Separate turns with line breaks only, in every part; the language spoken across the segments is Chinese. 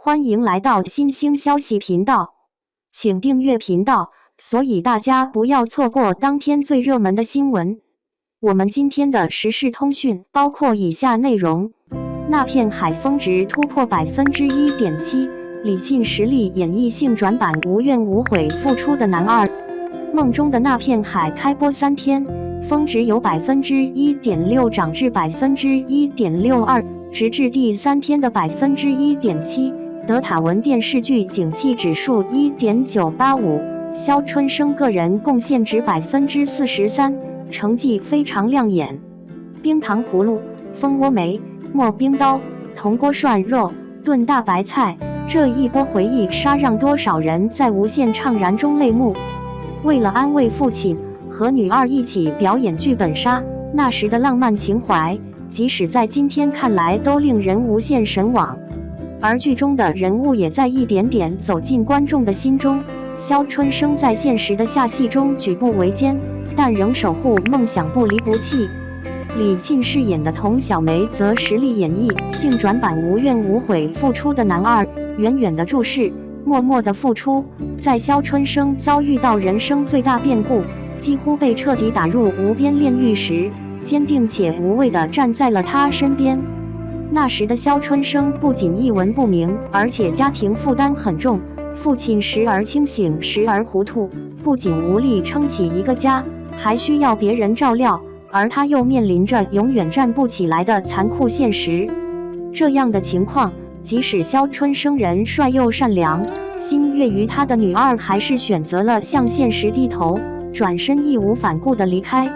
欢迎来到新兴消息频道，请订阅频道，所以大家不要错过当天最热门的新闻。我们今天的时事通讯包括以下内容：那片海峰值突破 1.7%， 李沁实力演绎性转版无怨无悔复出的男二。梦中的那片海开播3天，峰值由 1.6% 涨至 1.62%， 直至第3天的 1.7%。德塔文电视剧景气指数 1.985， 肖春生个人贡献值 43%， 成绩非常亮眼。冰糖葫芦、蜂窝煤、磨冰刀、铜锅涮肉、炖大白菜，这一波回忆杀让多少人在无限怅然中泪目。为了安慰父亲，和女二一起表演剧本杀，那时的浪漫情怀，即使在今天看来都令人无限神往。而剧中的人物也在一点点走进观众的心中。肖春生在现实的下戏中举步维艰，但仍守护梦想不离不弃。李沁饰演的童小梅则实力演绎性转版无怨无悔复出的男二，远远的注视，默默的付出。在肖春生遭遇到人生最大变故，几乎被彻底打入无边炼狱时，坚定且无畏地站在了他身边。那时的肖春生不仅一文不名，而且家庭负担很重，父亲时而清醒时而糊涂，不仅无力撑起一个家，还需要别人照料，而他又面临着永远站不起来的残酷现实。这样的情况，即使肖春生人帅又善良，心悦于他的女二还是选择了向现实低头，转身义无反顾地离开。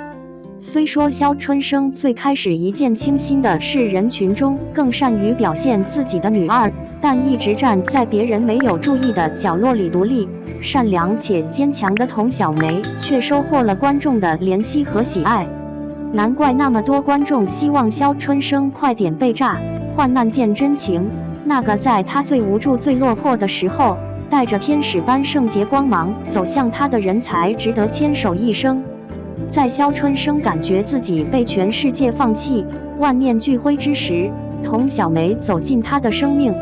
虽说肖春生最开始一见倾心的是人群中更善于表现自己的女二，但一直站在别人没有注意的角落里独立、善良且坚强的童小梅，却收获了观众的怜惜和喜爱。难怪那么多观众希望肖春生快点被炸，患难见真情。那个在他最无助、最落魄的时候，带着天使般圣洁光芒走向他的人才，值得牵手一生。在肖春生感觉自己被全世界放弃、万念俱灰之时，童小梅走进他的生命。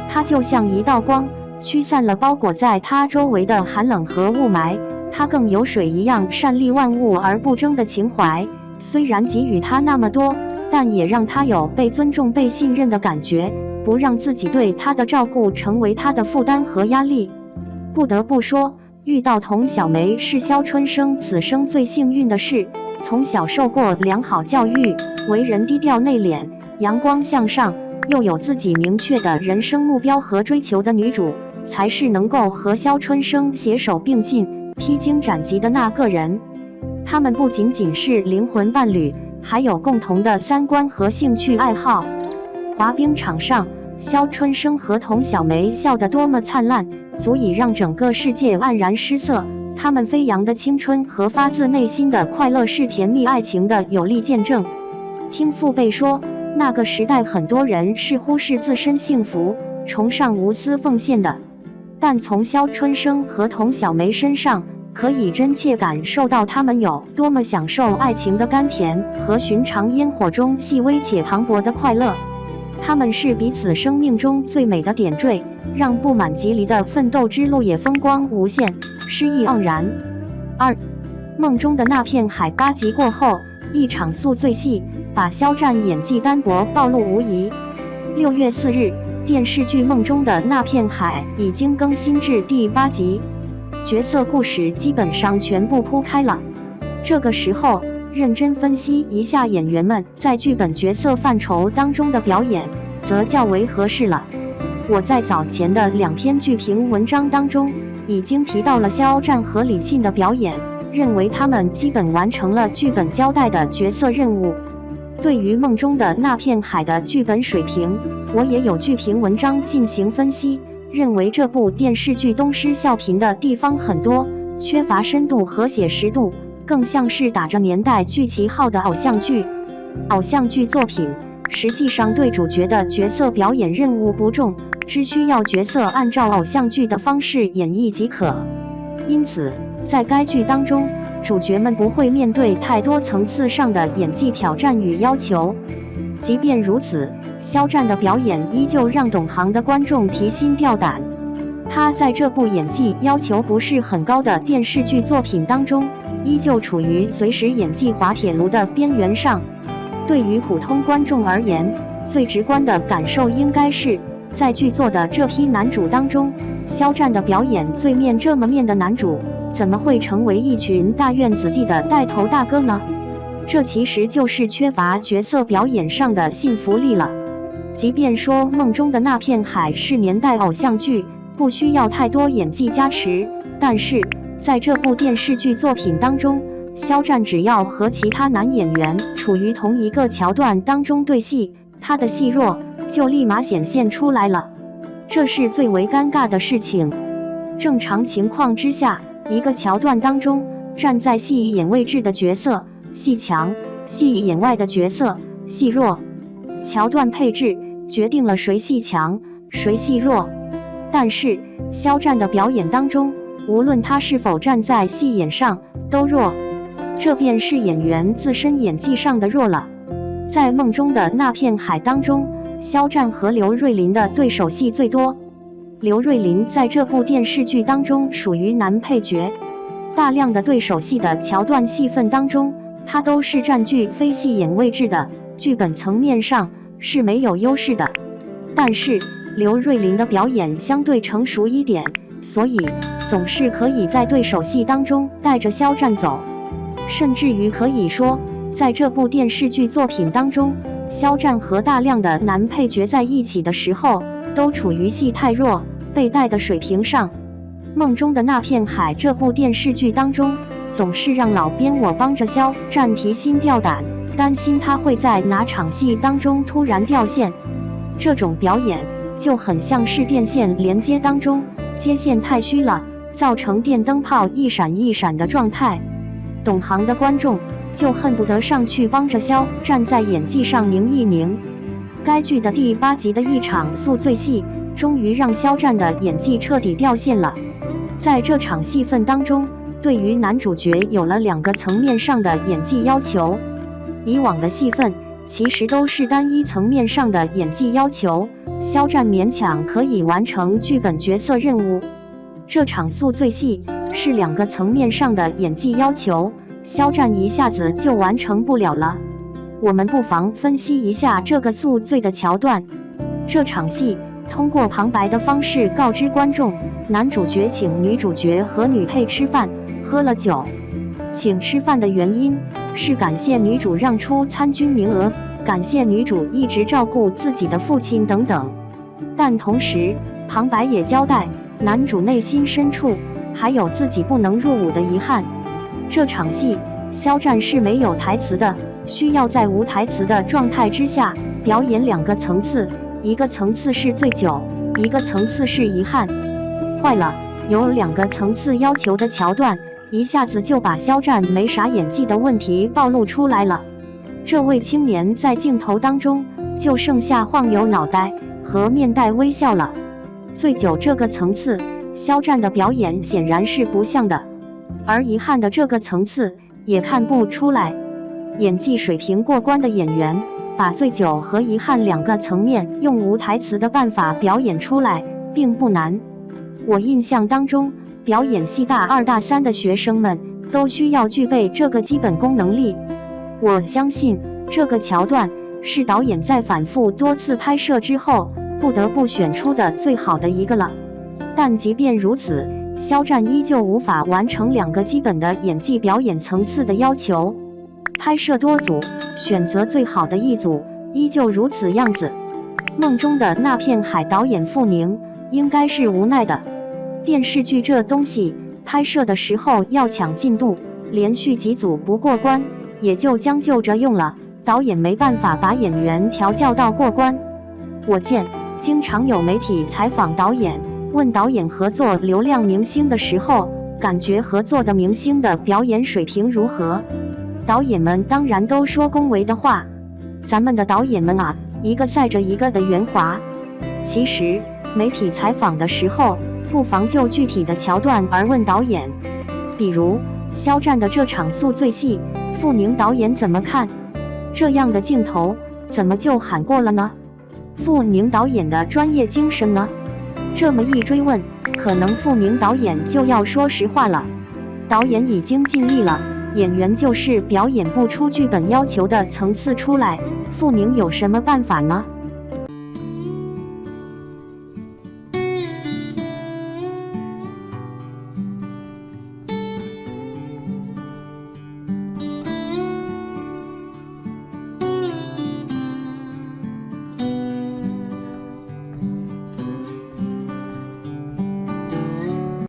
她就像一道光，驱散了包裹在他周围的寒冷和雾霾。她更有水一样善利万物而不争的情怀，虽然给予他那么多，但也让他有被尊重、被信任的感觉，不让自己对他的照顾成为他的负担和压力。不得不说，遇到童小梅是肖春生此生最幸运的事。从小受过良好教育，为人低调内敛、阳光向上，又有自己明确的人生目标和追求的女主，才是能够和肖春生携手并进、披荆斩棘的那个人。他们不仅仅是灵魂伴侣，还有共同的三观和兴趣爱好。滑冰场上，肖春生和童小梅笑得多么灿烂，足以让整个世界黯然失色。他们飞扬的青春和发自内心的快乐是甜蜜爱情的有力见证。听父辈说，那个时代很多人是忽视自身幸福，崇尚无私奉献的，但从肖春生和童小梅身上，可以真切感受到他们有多么享受爱情的甘甜和寻常烟火中细微且磅礴的快乐。他们是彼此生命中最美的点缀，让布满棘藜的奋斗之路也风光无限，诗意盎然。2. 梦中的那片海8集过后，一场宿醉戏把肖战演技单薄暴露无遗。6月4日，电视剧《梦中的那片海》已经更新至第8集，角色故事基本上全部铺开了。这个时候，认真分析一下演员们在剧本角色范畴当中的表演，则较为合适了。我在早前的2篇剧评文章当中，已经提到了肖战和李沁的表演，认为他们基本完成了剧本交代的角色任务。对于梦中的那片海的剧本水平，我也有剧评文章进行分析，认为这部电视剧东施效颦的地方很多，缺乏深度和写实度，更像是打着年代剧旗号的偶像剧。偶像剧作品实际上对主角的角色表演任务不重，只需要角色按照偶像剧的方式演绎即可。因此，在该剧当中，主角们不会面对太多层次上的演技挑战与要求。即便如此，肖战的表演依旧让懂行的观众提心吊胆。他在这部演技要求不是很高的电视剧作品当中，依旧处于随时演技滑铁卢的边缘上。对于普通观众而言，最直观的感受应该是，在剧作的这批男主当中，肖战的表演最面这么面的男主，怎么会成为一群大院子弟的带头大哥呢？这其实就是缺乏角色表演上的信服力了。即便说《梦中的那片海》是年代偶像剧，不需要太多演技加持，但是在这部电视剧作品当中，肖战只要和其他男演员处于同一个桥段当中对戏，他的戏弱就立马显现出来了，这是最为尴尬的事情。正常情况之下，一个桥段当中站在戏演位置的角色戏强，戏演外的角色戏弱，桥段配置决定了谁戏强谁戏弱。但是肖战的表演当中，无论他是否站在戏演上都弱，这便是演员自身演技上的弱了。在梦中的那片海当中，肖战和刘瑞麟的对手戏最多。刘瑞麟在这部电视剧当中属于男配角，大量的对手戏的桥段戏份当中，他都是占据非戏演位置的，剧本层面上是没有优势的。但是刘瑞麟的表演相对成熟一点，所以总是可以在对手戏当中带着肖战走，甚至于可以说，在这部电视剧作品当中，肖战和大量的男配角在一起的时候，都处于戏太弱被带的水平上。梦中的那片海这部电视剧当中，总是让老编我帮着肖战提心吊胆，担心他会在哪场戏当中突然掉线。这种表演就很像是电线连接当中接线太虚了，造成电灯泡一闪一闪的状态。懂行的观众就恨不得上去帮着肖战在演技上拧一拧。该剧的第8集的一场宿醉戏，终于让肖战的演技彻底掉线了。在这场戏份当中，对于男主角有了2个层面上的演技要求。以往的戏份其实都是单一层面上的演技要求，肖战勉强可以完成剧本角色任务。这场宿醉戏是2个层面上的演技要求，肖战一下子就完成不了了。我们不妨分析一下这个宿醉的桥段。这场戏通过旁白的方式告知观众，男主角请女主角和女配吃饭，喝了酒。请吃饭的原因是感谢女主让出参军名额，感谢女主一直照顾自己的父亲等等。但同时旁白也交代，男主内心深处还有自己不能入伍的遗憾。这场戏肖战是没有台词的，需要在无台词的状态之下表演2个层次，一个层次是醉酒，一个层次是遗憾。坏了，有2个层次要求的桥段，一下子就把肖战没啥演技的问题暴露出来了。这位青年在镜头当中就剩下晃悠脑袋和面带微笑了。醉酒这个层次，肖战的表演显然是不像的，而遗憾的这个层次也看不出来。演技水平过关的演员，把醉酒和遗憾2个层面用无台词的办法表演出来，并不难。我印象当中，表演系大2大3的学生们都需要具备这个基本功能力。我相信这个桥段是导演在反复多次拍摄之后不得不选出的最好的一个了。但即便如此，肖战依旧无法完成2个基本的演技表演层次的要求。拍摄多组，选择最好的一组，依旧如此样子。梦中的那片海导演傅宁应该是无奈的，电视剧这东西拍摄的时候要抢进度，连续几组不过关，也就将就着用了，导演没办法把演员调教到过关。我见经常有媒体采访导演，问导演合作流量明星的时候，感觉合作的明星的表演水平如何？导演们当然都说恭维的话，咱们的导演们啊，一个赛着一个的圆滑。其实媒体采访的时候，不妨就具体的桥段而问导演，比如肖战的这场宿醉戏，傅宁导演怎么看？这样的镜头怎么就喊过了呢？傅宁导演的专业精神呢？这么一追问，可能傅宁导演就要说实话了。导演已经尽力了，演员就是表演不出剧本要求的层次出来，傅宁有什么办法呢？